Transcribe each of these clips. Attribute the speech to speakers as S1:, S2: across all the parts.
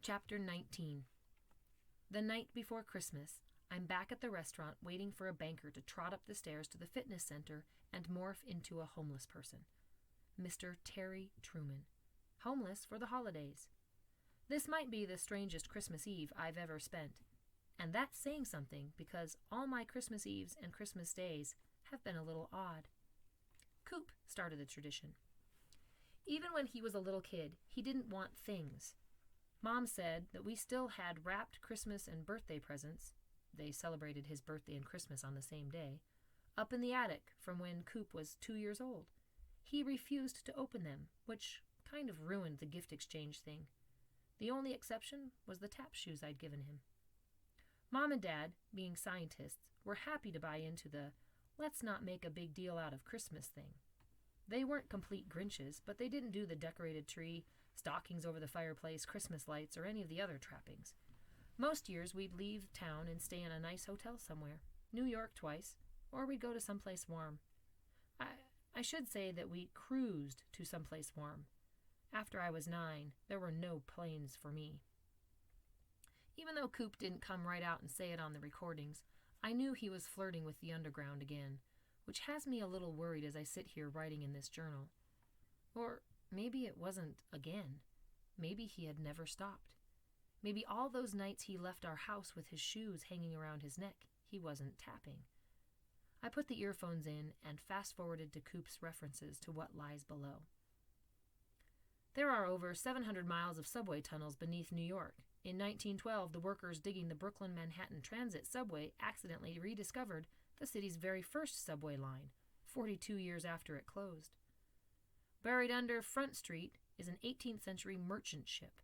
S1: Chapter 19. The night before Christmas, I'm back at the restaurant waiting for a banker to trot up the stairs to the fitness center and morph into a homeless person. Mr. Terry Truman. Homeless for the holidays. This might be the strangest Christmas Eve I've ever spent. And that's saying something because all my Christmas Eves and Christmas days have been a little odd. Coop started the tradition. Even when he was a little kid, he didn't want things. Mom said that we still had wrapped Christmas and birthday presents — they celebrated his birthday and Christmas on the same day — up in the attic from when Coop was 2 years old. He refused to open them, which kind of ruined the gift exchange thing. The only exception was the tap shoes I'd given him. Mom and Dad, being scientists, were happy to buy into the let's not make a big deal out of Christmas thing. They weren't complete Grinches, but they didn't do the decorated tree, stockings over the fireplace, Christmas lights, or any of the other trappings. Most years we'd leave town and stay in a nice hotel somewhere, New York twice, or we'd go to someplace warm. I should say that we cruised to someplace warm. After I was 9, there were no planes for me. Even though Coop didn't come right out and say it on the recordings, I knew he was flirting with the underground again, which has me a little worried as I sit here writing in this journal. Or maybe it wasn't again. Maybe he had never stopped. Maybe all those nights he left our house with his shoes hanging around his neck, he wasn't tapping. I put the earphones in and fast-forwarded to Coop's references to what lies below. There are over 700 miles of subway tunnels beneath New York. In 1912, the workers digging the Brooklyn-Manhattan Transit subway accidentally rediscovered the city's very first subway line, 42 years after it closed. Buried under Front Street is an 18th century merchant ship,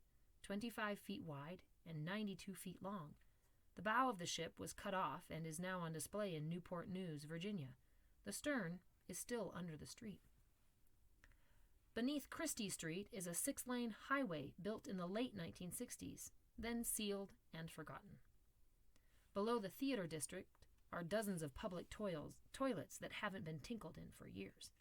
S1: 25 feet wide and 92 feet long. The bow of the ship was cut off and is now on display in Newport News, Virginia. The stern is still under the street. Beneath Christie Street is a 6-lane highway built in the late 1960s, then sealed and forgotten. Below the theater district are dozens of public toilets that haven't been tinkled in for years.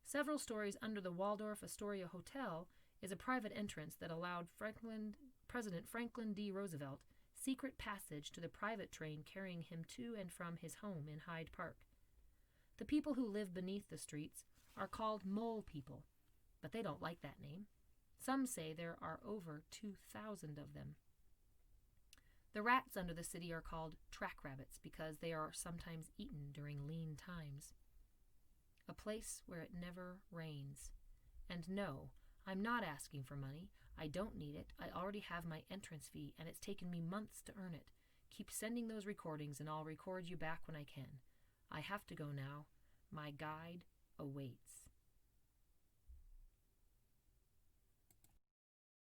S1: Several stories under the Waldorf Astoria Hotel is a private entrance that allowed President Franklin D. Roosevelt secret passage to the private train carrying him to and from his home in Hyde Park. The people who live beneath the streets are called mole people, but they don't like that name. Some say there are over 2,000 of them. The rats under the city are called track rabbits because they are sometimes eaten during lean times. A place where it never rains. And no, I'm not asking for money. I don't need it. I already have my entrance fee, and it's taken me months to earn it. Keep sending those recordings, and I'll record you back when I can. I have to go now. My guide awaits.